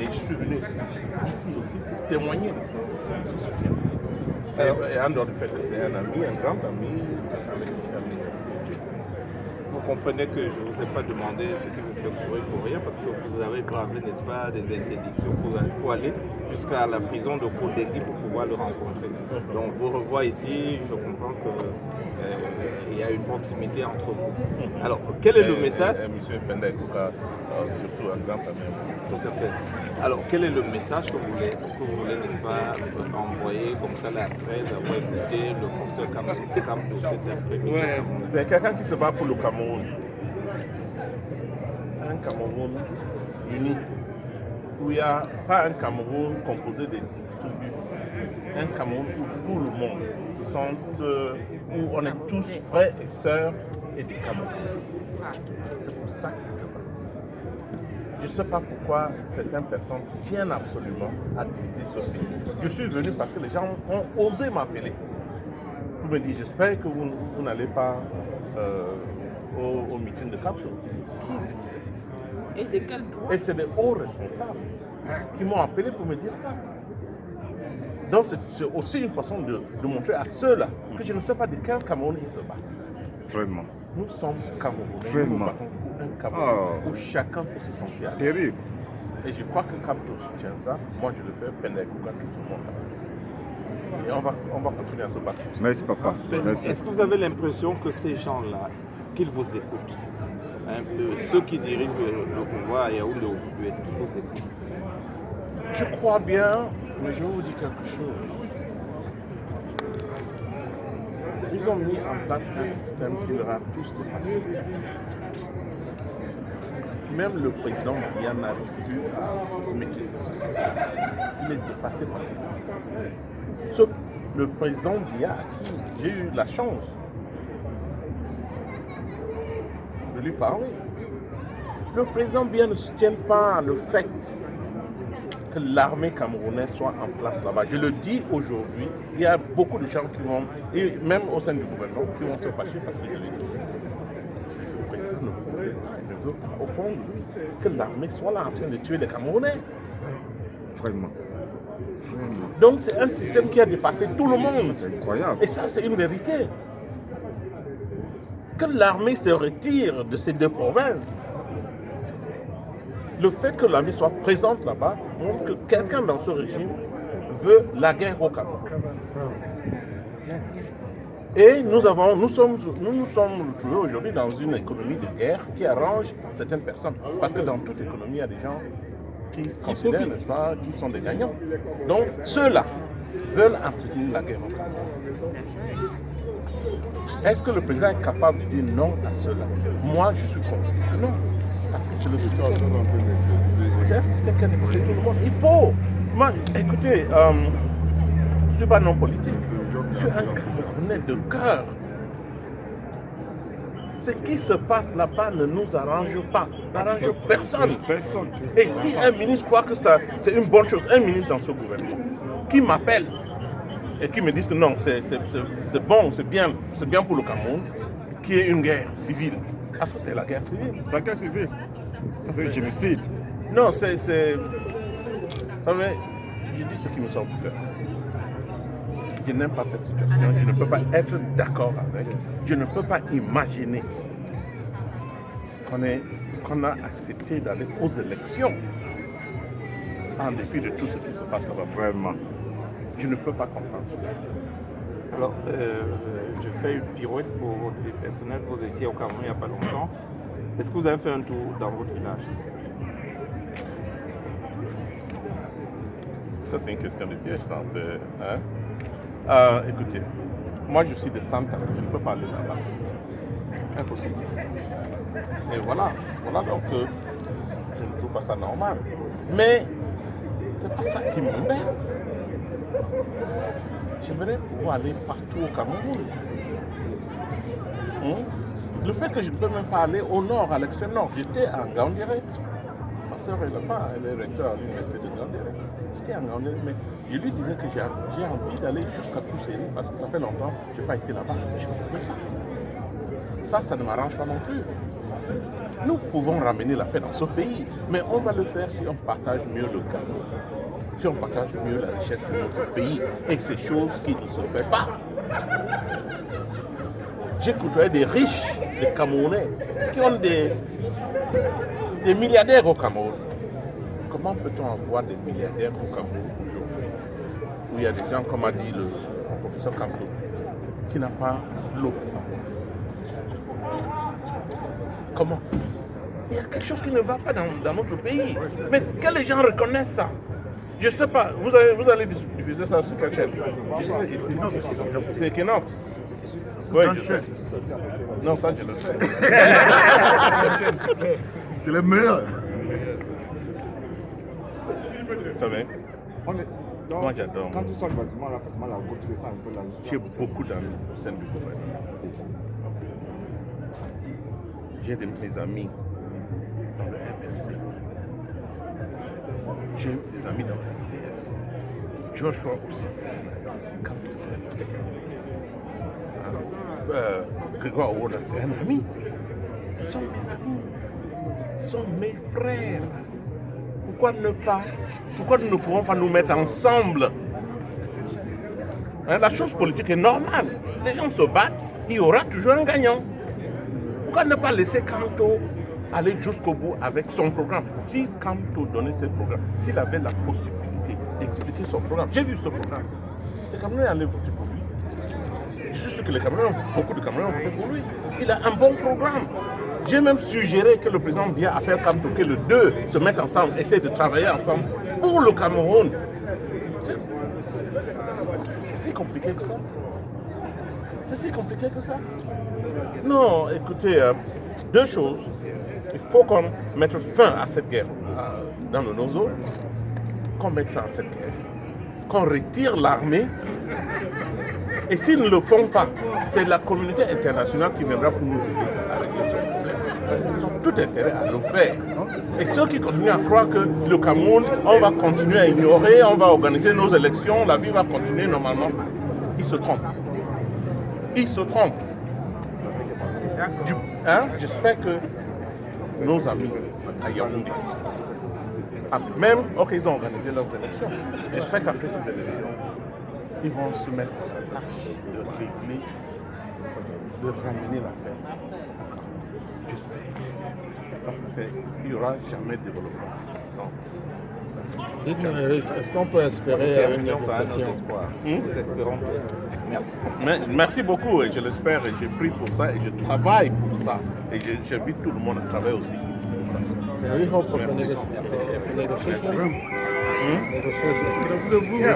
Et je suis venu ici aussi pour témoigner de ce soutien. Et en dehors du fait que c'est un ami, un grand ami, avec qui j'ai à l'université. Vous comprenez que je ne vous ai pas demandé ce qui vous fait courir pour rien parce que vous avez bravé, n'est-ce pas, des interdictions pour aller jusqu'à la prison de Koundéguy pour pouvoir le rencontrer. Donc vous revoyez ici, je comprends qu'il y a une proximité entre vous. Alors, quel est le message? Monsieur Pendek Kouka, surtout un grand ami. Tout à fait. Alors, quel est le message que vous voulez, n'est-ce pas, envoyer comme ça la presse, avoir écouté le professeur Kamdou cet après-midi? C'est quelqu'un qui se bat pour le Cameroun. Un Cameroun uni. Où il n'y a pas un Cameroun composé de tribus. Un Cameroun où tout le monde se sent, où on est tous frères et sœurs et des Camerounais. C'est pour ça qu'il se bat. Je ne sais pas pourquoi certaines personnes tiennent absolument à diviser ce pays. Je suis venu parce que les gens ont osé m'appeler. Vous me dites, j'espère que vous n'allez pas au meeting de Capsule. Qui vous dit? Et de quel droit? Et c'est des hauts responsables qui m'ont appelé pour me dire ça. Donc c'est aussi une façon de montrer à ceux-là que je ne sais pas de quel Cameroun ils se battent. Vraiment. Nous sommes Camerounais. Vraiment. Nous nous battons pour un Cameroun où chacun peut se sentir à l'aise. Terrible. Et je crois que Capsule soutient ça. Moi je le fais, Pendek Kouka, tout le monde. Et on va continuer à se battre. Merci papa. Merci. Est-ce que vous avez l'impression que ces gens-là, qu'ils vous écoutent, hein, ceux qui dirigent le pouvoir à Yaoundé aujourd'hui, est-ce qu'ils vous écoutent? Je crois bien, mais je vais vous dire quelque chose. Ils ont mis en place un système qui leur a tous dépassé. Même le président Biya n'arrive plus à maîtriser ce système. Il est dépassé par ce système. Le président Biya, à qui j'ai eu la chance de lui parler, le président Biya ne soutient pas le fait que l'armée camerounaise soit en place là-bas. Je le dis aujourd'hui, il y a beaucoup de gens qui vont, et même au sein du gouvernement, qui vont se fâcher parce que je l'ai dit. Le président ne veut pas, au fond, que l'armée soit là en train de tuer les Camerounais. Vraiment. Donc c'est un système qui a dépassé tout le monde. C'est incroyable. Et ça, c'est une vérité. Que l'armée se retire de ces deux provinces, le fait que l'armée soit présente là-bas montre que quelqu'un dans ce régime veut la guerre au Cameroun. Et nous nous sommes retrouvés aujourd'hui dans une économie de guerre qui arrange certaines personnes. Parce que dans toute économie, il y a des gens qui considèrent, n'est-ce pas, qui sont des gagnants. Donc ceux-là veulent entretenir la guerre au Cameroun. Est-ce que le président est capable de dire non à cela? Moi, je suis convaincu que non. Parce que c'est le système. C'est un système qui a dépassé tout le monde. Il faut. Moi, écoutez, je ne suis pas non politique. Je suis un Camerounais de cœur. Ce qui se passe là-bas ne nous arrange pas, n'arrange personne. Et si un ministre croit que ça, c'est une bonne chose, un ministre dans ce gouvernement, qui m'appelle et qui me dit que non, c'est bon, c'est bien pour le Cameroun, qu'il y ait une guerre civile. Parce que c'est la guerre civile. C'est la guerre civile. Ça, c'est le génocide. Non, vous savez, je dis ce qui me sort du cœur. Je n'aime pas cette situation, je ne peux pas être d'accord avec, je ne peux pas imaginer qu'on a accepté d'aller aux élections en dépit de tout ce qui se passe là-bas. Vraiment. Je ne peux pas comprendre. Alors, je fais une pirouette pour votre vie personnelle. Vous étiez au Cameroun il n'y a pas longtemps. Est-ce que vous avez fait un tour dans votre village? Ça, c'est une question de piège, ça. Écoutez, moi, je suis de Santa, je ne peux pas aller là-bas. Impossible. Et voilà donc, je ne trouve pas ça normal. Mais c'est pas ça qui m'embête. J'aimerais pouvoir aller partout au Cameroun. Le fait que je ne peux même pas aller au nord, à l'extrême nord, j'étais à Ngaoundéré. Ma soeur est là-bas, elle est recteur à l'université de Ngaoundéré. J'étais à Ngaoundéré, mais je lui disais que j'ai envie d'aller jusqu'à Pousseri parce que ça fait longtemps que je n'ai pas été là-bas. Je ne peux pas ça. Ça ne m'arrange pas non plus. Nous pouvons ramener la paix dans ce pays, mais on va le faire si on partage mieux le gâteau, si on partage mieux la richesse de notre pays, et c'est chose qui ne se fait pas. J'ai côtoyé des riches, des Camerounais, qui ont des milliardaires au Cameroun. Comment peut-on avoir des milliardaires au Cameroun aujourd'hui, où il y a des gens, comme a dit le professeur Cameroun, qui n'a pas l'eau? Comment? Il y a quelque chose qui ne va pas dans notre pays. Mais que les gens reconnaissent ça. Je ne sais pas, vous allez diffuser ça sur quelle chaîne? C'est Equinox. Oui, je sais. Non, ça je le sais. C'est le meilleur. Ça va? Moi j'adore. Quand tu sors du bâtiment, là, forcément, la route, tu descends un peu là. J'ai beaucoup d'amis au sein du gouvernement. J'ai mes amis dans le MRC. J'ai des amis dans le SDF. Joshua aussi, c'est un ami. Quand c'est Grégoire Ouona, c'est un ami. Ce sont mes amis. Ce sont mes frères. Pourquoi nous ne pouvons pas nous mettre ensemble? Hein, la chose politique est normale. Les gens se battent, il y aura toujours un gagnant. Pourquoi ne pas laisser Kanto aller jusqu'au bout avec son programme? Si Kanto donnait ce programme, s'il avait la possibilité d'expliquer son programme, j'ai vu ce programme, les Camerounais allaient voter pour lui. Je suis sûr que beaucoup de Camerounais ont voté pour lui. Il a un bon programme. J'ai même suggéré que le président Biya appelle Kanto, que les deux se mettent ensemble, essaient de travailler ensemble pour le Cameroun. C'est si compliqué que ça. C'est si compliqué que ça. Non, écoutez, deux choses. Il faut qu'on mette fin à cette guerre dans le Nozo, qu'on mette fin à cette guerre, qu'on retire l'armée. Et s'ils ne le font pas, c'est la communauté internationale qui viendra pour nous aider à régler ce problème. Ils ont tout intérêt à le faire. Et ceux qui continuent à croire que le Cameroun, on va continuer à ignorer, on va organiser nos élections, la vie va continuer normalement, ils se trompent. Ils se trompent. Hein? J'espère que nos amis à Yaoundé, même ils ont organisé leurs élections, j'espère qu'après ces élections, ils vont se mettre en tâche de régler, de ramener la paix. J'espère. Parce qu'il n'y aura jamais de développement sans. Dites-moi, Eric, est-ce qu'on peut espérer une négociation? Nous espérons tous. Merci. Merci beaucoup, et je l'espère, et j'ai pris pour ça, et je travaille pour ça. Et j'invite tout le monde à travailler aussi pour ça. We hope for negotiation. Yeah.